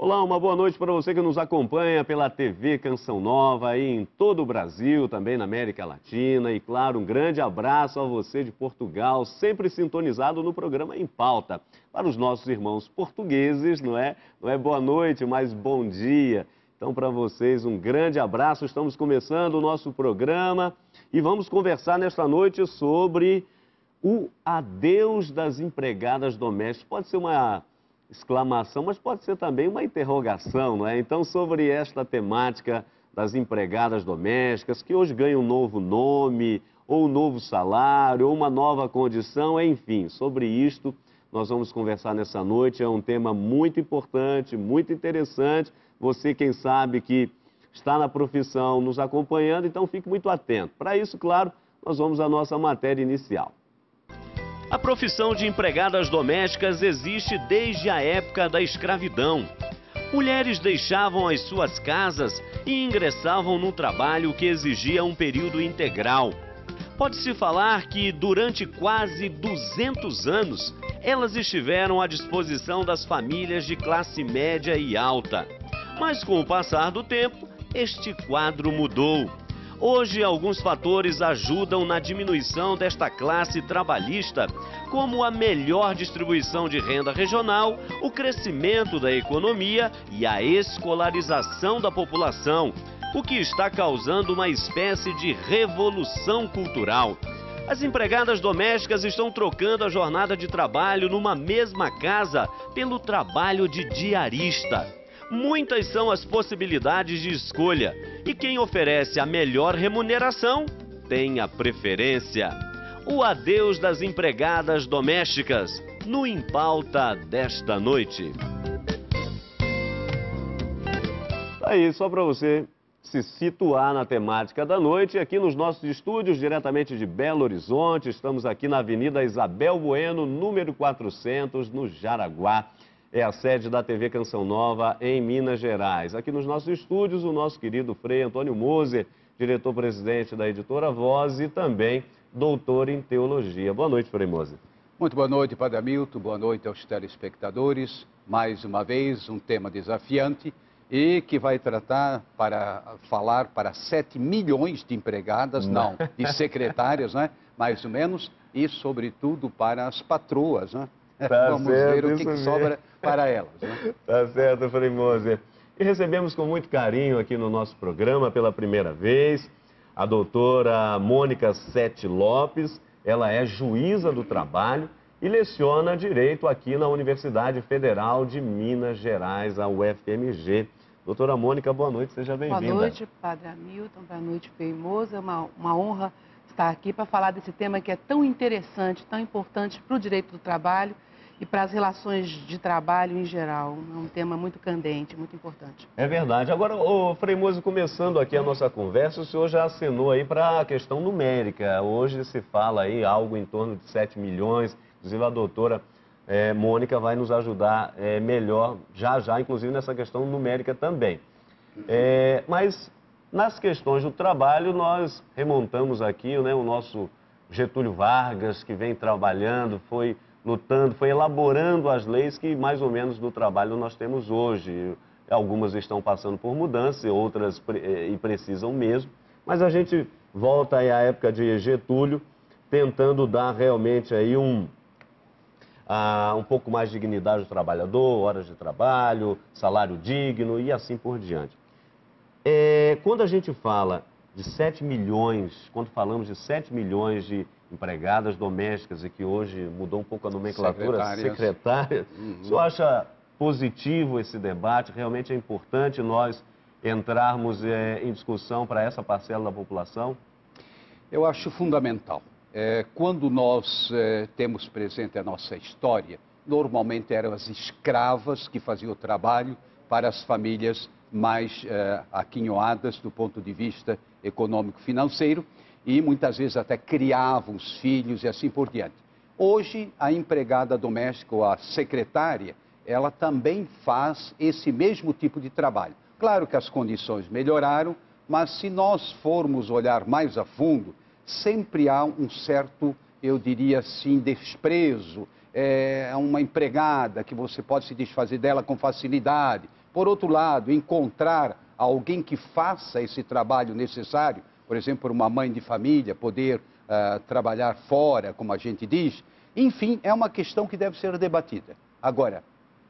Olá, uma boa noite para você que nos acompanha pela TV Canção Nova aí em todo o Brasil, também na América Latina. E claro, um grande abraço a você de Portugal, sempre sintonizado no programa Em Pauta. Para os nossos irmãos portugueses, não é boa noite, mas bom dia. Então, para vocês, um grande abraço. Estamos começando o nosso programa e vamos conversar nesta noite sobre o adeus das empregadas domésticas. Pode ser uma exclamação, mas pode ser também uma interrogação, não é? Então, sobre esta temática das empregadas domésticas, que hoje ganham um novo nome, ou um novo salário, ou uma nova condição, enfim, sobre isto nós vamos conversar nessa noite. É um tema muito importante, muito interessante. Você, quem sabe, que está na profissão nos acompanhando, então fique muito atento. Para isso, claro, nós vamos à nossa matéria inicial. A profissão de empregadas domésticas existe desde a época da escravidão. Mulheres deixavam as suas casas e ingressavam no trabalho que exigia um período integral. Pode-se falar que durante quase 200 anos, elas estiveram à disposição das famílias de classe média e alta. Mas com o passar do tempo, este quadro mudou. Hoje, alguns fatores ajudam na diminuição desta classe trabalhista, como a melhor distribuição de renda regional, o crescimento da economia e a escolarização da população, o que está causando uma espécie de revolução cultural. As empregadas domésticas estão trocando a jornada de trabalho numa mesma casa pelo trabalho de diarista. Muitas são as possibilidades de escolha e quem oferece a melhor remuneração tem a preferência. O adeus das empregadas domésticas no Em Pauta desta noite. Aí, só para você se situar na temática da noite, aqui nos nossos estúdios, diretamente de Belo Horizonte, estamos aqui na Avenida Isabel Bueno, número 400, no Jaraguá. É a sede da TV Canção Nova em Minas Gerais. Aqui nos nossos estúdios, o nosso querido Frei Antônio Moser, diretor-presidente da editora Voz e também doutor em teologia. Boa noite, Frei Moser. Muito boa noite, Padre Hamilton. Boa noite aos telespectadores. Mais uma vez, um tema desafiante e que vai tratar para falar para 7 milhões de empregadas, não, de secretárias, né? Mais ou menos, e sobretudo para as patroas, né? Tá Vamos certo, ver o que sobra para elas. Né? Tá certo, Frei Moser. E recebemos com muito carinho aqui no nosso programa, pela primeira vez, a doutora Mônica Sete Lopes. Ela é juíza do trabalho e leciona Direito aqui na Universidade Federal de Minas Gerais, a UFMG. Doutora Mônica, boa noite, seja bem-vinda. Boa noite, Padre Hamilton, boa noite, Frei Moser. É uma honra estar aqui para falar desse tema que é tão interessante, tão importante para o direito do trabalho e para as relações de trabalho em geral. É um tema muito candente, muito importante. É verdade. Agora, Frei Moser, começando aqui a nossa conversa, o senhor já acenou aí para a questão numérica. Hoje se fala aí algo em torno de 7 milhões, inclusive a doutora Mônica vai nos ajudar melhor, já, inclusive nessa questão numérica também. Mas nas questões do trabalho, nós remontamos aqui, né, o nosso Getúlio Vargas, que vem trabalhando, foi lutando, foi elaborando as leis que mais ou menos do trabalho nós temos hoje. Algumas estão passando por mudança, outras e precisam mesmo, mas a gente volta aí à época de Getúlio, tentando dar realmente aí um pouco mais de dignidade ao trabalhador, horas de trabalho, salário digno e assim por diante. Quando a gente fala de 7 milhões, quando falamos de 7 milhões de empregadas domésticas e que hoje mudou um pouco a nomenclatura, secretárias, o senhor acha positivo esse debate? Realmente é importante nós entrarmos em discussão para essa parcela da população? Eu acho fundamental. Quando nós temos presente a nossa história, normalmente eram as escravas que faziam o trabalho para as famílias mais aquinhoadas do ponto de vista econômico-financeiro e muitas vezes até criavam os filhos e assim por diante. Hoje, a empregada doméstica ou a secretária, ela também faz esse mesmo tipo de trabalho. Claro que as condições melhoraram, mas se nós formos olhar mais a fundo, sempre há um certo, eu diria assim, desprezo. É uma empregada que você pode se desfazer dela com facilidade, Por outro lado, encontrar alguém que faça esse trabalho necessário, por exemplo, uma mãe de família poder trabalhar fora, como a gente diz, enfim, é uma questão que deve ser debatida. Agora,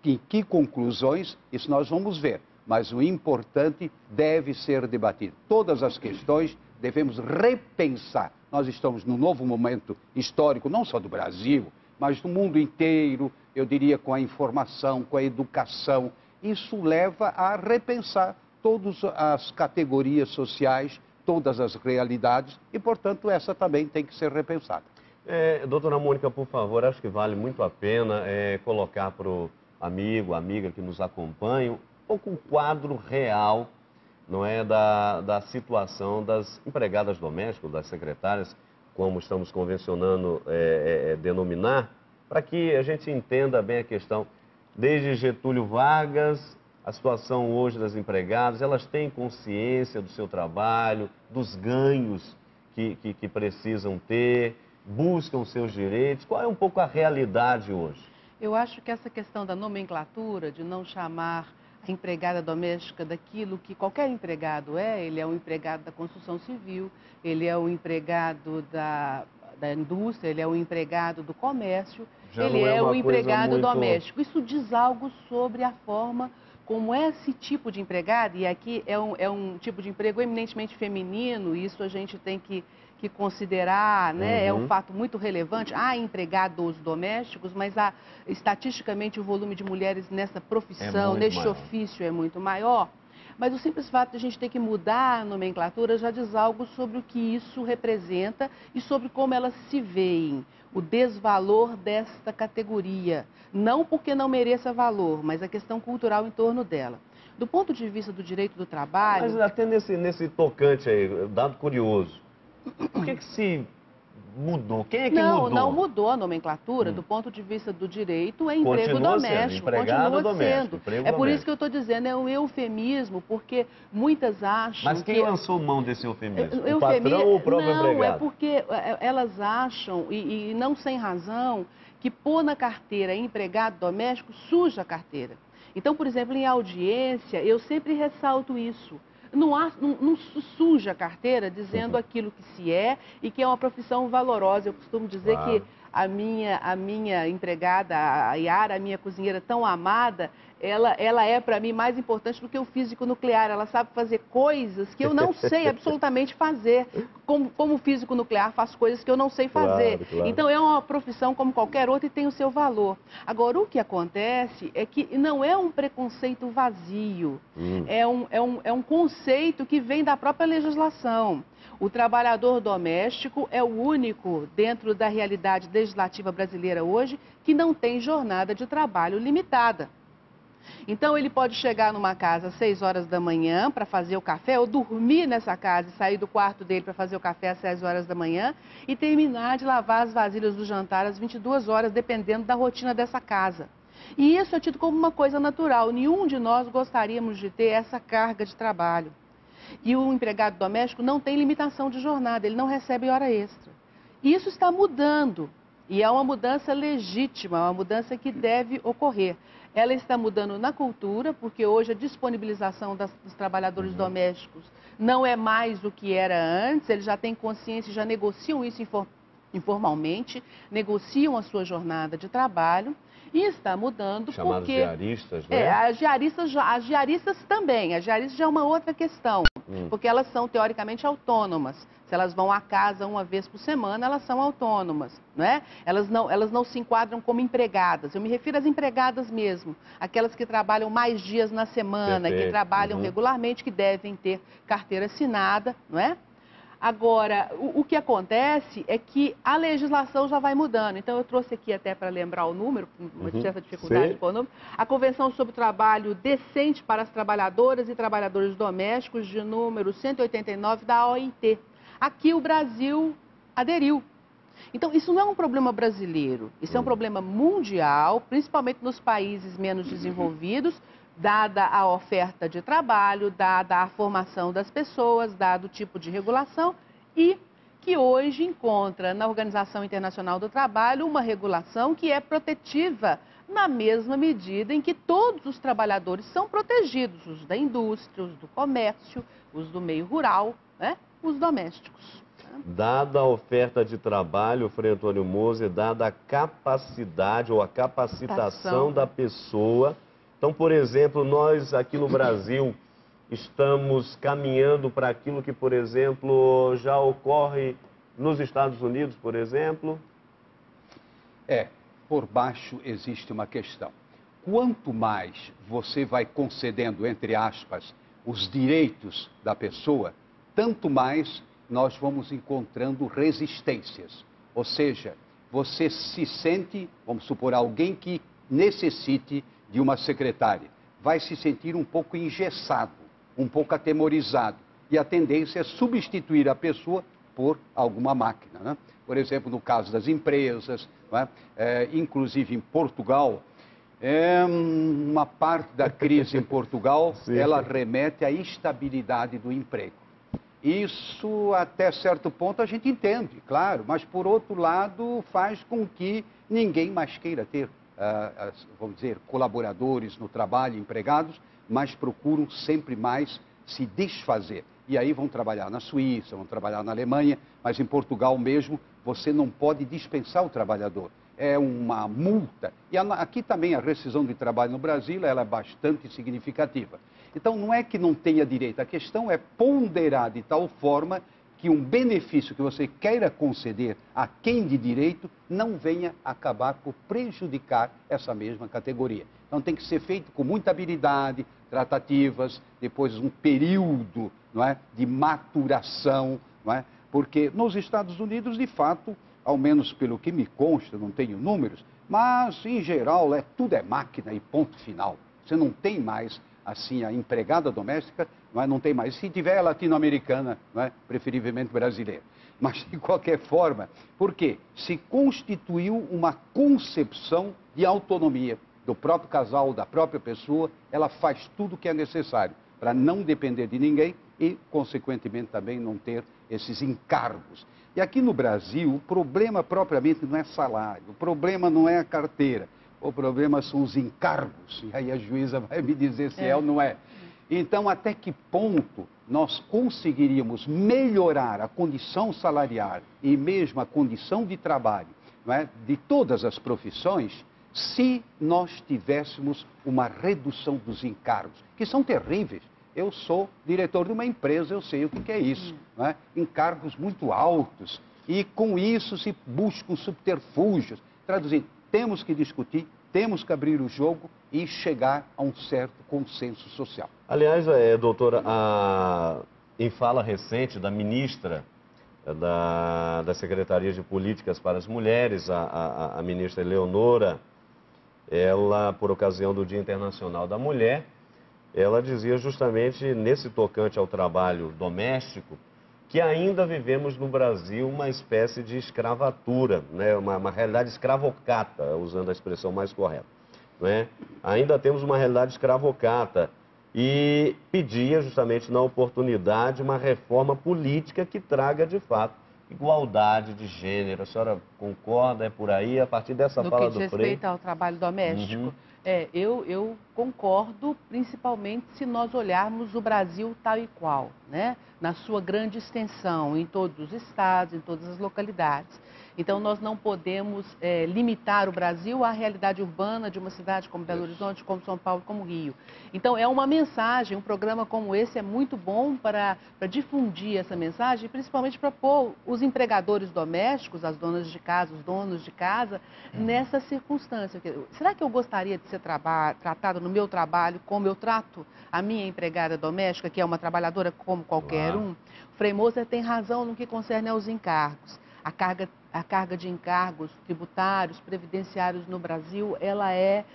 em que conclusões, isso nós vamos ver, mas o importante deve ser debatido. Todas as questões devemos repensar. Nós estamos num novo momento histórico, não só do Brasil, mas do mundo inteiro, eu diria com a informação, com a educação. Isso leva a repensar todas as categorias sociais, todas as realidades e, portanto, essa também tem que ser repensada. Doutora Mônica, por favor, acho que vale muito a pena colocar para o amigo, amiga que nos acompanham, um pouco o quadro real, não é, da situação das empregadas domésticas, das secretárias, como estamos convencionando denominar, para que a gente entenda bem a questão. Desde Getúlio Vargas, a situação hoje das empregadas, elas têm consciência do seu trabalho, dos ganhos que precisam ter, buscam seus direitos. Qual é um pouco a realidade hoje? Eu acho que essa questão da nomenclatura, de não chamar a empregada doméstica daquilo que qualquer empregado ele é um empregado da construção civil, ele é um empregado da indústria, ele é um empregado do comércio, ele é um empregado doméstico. Isso diz algo sobre a forma como esse tipo de empregado, e aqui é um tipo de emprego eminentemente feminino, isso a gente tem que considerar, né? É um fato muito relevante. Há empregados domésticos, mas estatisticamente o volume de mulheres nessa profissão, neste ofício é muito maior. Mas o simples fato de a gente ter que mudar a nomenclatura já diz algo sobre o que isso representa e sobre como elas se veem, o desvalor desta categoria. Não porque não mereça valor, mas a questão cultural em torno dela. Do ponto de vista do direito do trabalho... Mas até nesse tocante aí, dado curioso, por que se mudou? Quem é que mudou? Não mudou a nomenclatura do ponto de vista do direito, é emprego Continua doméstico. Sendo, empregado doméstico, É por isso que eu estou dizendo, é um eufemismo, porque muitas acham Mas quem lançou mão desse eufemismo? O patrão ou o próprio empregado? Não, é porque elas acham, e não sem razão, que pôr na carteira empregado doméstico suja a carteira. Então, por exemplo, em audiência, eu sempre ressalto isso. Não suja a carteira dizendo aquilo que se é e que é uma profissão valorosa. Eu costumo dizer que a minha empregada, a Yara, a minha cozinheira tão amada, ela é para mim mais importante do que o físico nuclear. Ela sabe fazer coisas que eu não sei absolutamente fazer. Como físico nuclear faz coisas que eu não sei fazer. Claro. Então é uma profissão como qualquer outra e tem o seu valor. Agora, o que acontece é que não é um preconceito vazio. É um conceito que vem da própria legislação. O trabalhador doméstico é o único, dentro da realidade legislativa brasileira hoje, que não tem jornada de trabalho limitada. Então, ele pode chegar numa casa às 6 horas da manhã para fazer o café, ou dormir nessa casa e sair do quarto dele para fazer o café às 6 horas da manhã e terminar de lavar as vasilhas do jantar às 22 horas, dependendo da rotina dessa casa. E isso é tido como uma coisa natural. Nenhum de nós gostaríamos de ter essa carga de trabalho. E o empregado doméstico não tem limitação de jornada, ele não recebe hora extra. E isso está mudando, e é uma mudança legítima, uma mudança que deve ocorrer. Ela está mudando na cultura, porque hoje a disponibilização dos trabalhadores domésticos não é mais o que era antes, eles já têm consciência, já negociam isso informalmente, negociam a sua jornada de trabalho. E está mudando Chamados porque... diaristas, né? As diaristas também. As diaristas já é uma outra questão, porque elas são teoricamente autônomas. Se elas vão à casa uma vez por semana, elas são autônomas, não é? Elas não se enquadram como empregadas. Eu me refiro às empregadas mesmo, aquelas que trabalham mais dias na semana, que trabalham regularmente, que devem ter carteira assinada, não é? Agora, o que acontece é que a legislação já vai mudando. Então, eu trouxe aqui até para lembrar o número, uma certa dificuldade com o número, a Convenção sobre o Trabalho Decente para as Trabalhadoras e Trabalhadores Domésticos, de número 189 da OIT. Aqui o Brasil aderiu. Então, isso não é um problema brasileiro, isso é um problema mundial, principalmente nos países menos desenvolvidos, dada a oferta de trabalho, dada a formação das pessoas, dado o tipo de regulação, e que hoje encontra na Organização Internacional do Trabalho uma regulação que é protetiva na mesma medida em que todos os trabalhadores são protegidos, os da indústria, os do comércio, os do meio rural, né? Os domésticos. Dada a oferta de trabalho, Frei Antônio Moser, dada a capacidade ou a capacitação da pessoa. Então, por exemplo, nós aqui no Brasil estamos caminhando para aquilo que, por exemplo, já ocorre nos Estados Unidos, por exemplo? Por baixo existe uma questão. Quanto mais você vai concedendo, entre aspas, os direitos da pessoa, tanto mais nós vamos encontrando resistências. Ou seja, você se sente, vamos supor, alguém que necessite de uma secretária, vai se sentir um pouco engessado, um pouco atemorizado. E a tendência é substituir a pessoa por alguma máquina, né? Por exemplo, no caso das empresas, não é? Inclusive em Portugal, uma parte da crise em Portugal, ela remete à instabilidade do emprego. Isso, até certo ponto, a gente entende, claro, mas, por outro lado, faz com que ninguém mais queira ter, vamos dizer, colaboradores no trabalho, empregados, mas procuram sempre mais se desfazer. E aí vão trabalhar na Suíça, vão trabalhar na Alemanha, mas em Portugal mesmo, você não pode dispensar o trabalhador. É uma multa. E aqui também a rescisão de trabalho no Brasil, ela é bastante significativa. Então, não é que não tenha direito, a questão é ponderar de tal forma que um benefício que você queira conceder a quem de direito não venha acabar por prejudicar essa mesma categoria. Então, tem que ser feito com muita habilidade, tratativas, depois um período, não é, de maturação, não é? Porque nos Estados Unidos, de fato, ao menos pelo que me consta, não tenho números, mas, em geral, tudo é máquina e ponto final. Você não tem mais, assim, a empregada doméstica, não tem mais. Se tiver, é latino-americana, preferivelmente brasileira. Mas, de qualquer forma, por quê? Se constituiu uma concepção de autonomia do próprio casal, da própria pessoa, ela faz tudo o que é necessário para não depender de ninguém e, consequentemente, também não ter esses encargos. E aqui no Brasil, o problema propriamente não é salário, o problema não é a carteira, o problema são os encargos. E aí a juíza vai me dizer se é ou não é. Então, até que ponto nós conseguiríamos melhorar a condição salarial e mesmo a condição de trabalho, não é, de todas as profissões, se nós tivéssemos uma redução dos encargos, que são terríveis. Eu sou diretor de uma empresa, eu sei o que é isso, não é? Encargos muito altos, e com isso se buscam subterfúgios. Traduzindo, temos que discutir, temos que abrir o jogo e chegar a um certo consenso social. Aliás, doutora, em fala recente da ministra da Secretaria de Políticas para as Mulheres, a ministra Eleonora, ela, por ocasião do Dia Internacional da Mulher, ela dizia justamente nesse tocante ao trabalho doméstico que ainda vivemos no Brasil uma espécie de escravatura, né? uma realidade escravocata, usando a expressão mais correta. Né? Ainda temos uma realidade escravocata e pedia justamente na oportunidade uma reforma política que traga de fato igualdade de gênero. A senhora concorda? É por aí? A partir dessa fala do Frei? No que diz respeito ao trabalho doméstico, eu concordo, principalmente se nós olharmos o Brasil tal e qual, né? Na sua grande extensão, em todos os estados, em todas as localidades. Então, nós não podemos limitar o Brasil à realidade urbana de uma cidade como Belo Horizonte, como São Paulo, como Rio. Então, é uma mensagem, um programa como esse é muito bom para difundir essa mensagem, principalmente para pôr os empregadores domésticos, as donas de casa, os donos de casa, nessa circunstância. Será que eu gostaria de ser tratado no meu trabalho como eu trato a minha empregada doméstica, que é uma trabalhadora como qualquer um? O Frei Moser tem razão no que concerne aos encargos. A carga de encargos tributários, previdenciários no Brasil, ela é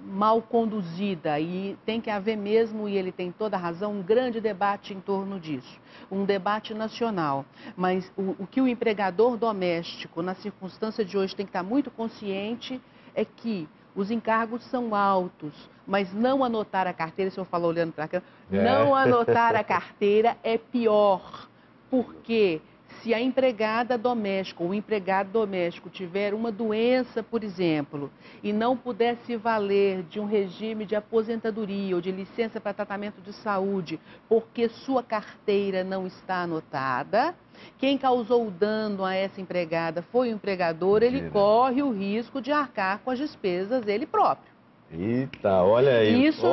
mal conduzida e tem que haver mesmo, e ele tem toda a razão, um grande debate em torno disso, um debate nacional. Mas o que o empregador doméstico, na circunstância de hoje, tem que estar muito consciente é que os encargos são altos, mas não anotar a carteira, o senhor falou olhando para cá, não anotar a carteira é pior, porque Se a empregada doméstica ou o empregado doméstico tiver uma doença, por exemplo, e não puder se valer de um regime de aposentadoria ou de licença para tratamento de saúde, porque sua carteira não está anotada, quem causou o dano a essa empregada foi o empregador, ele corre o risco de arcar com as despesas ele próprio. Eita, olha aí. Isso,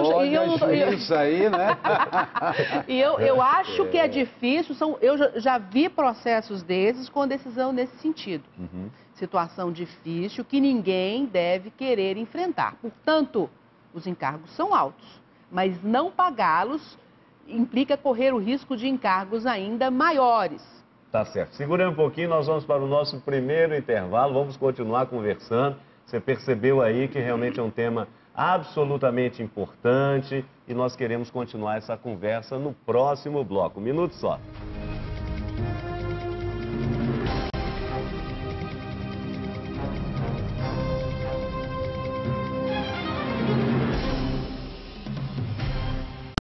Isso aí, né? E eu acho que é difícil, eu já vi processos desses com decisão nesse sentido. Situação difícil que ninguém deve querer enfrentar. Portanto, os encargos são altos, mas não pagá-los implica correr o risco de encargos ainda maiores. Tá certo. Segura aí um pouquinho, nós vamos para o nosso primeiro intervalo, vamos continuar conversando. Você percebeu aí que realmente é um tema absolutamente importante e nós queremos continuar essa conversa no próximo bloco. Um minuto só.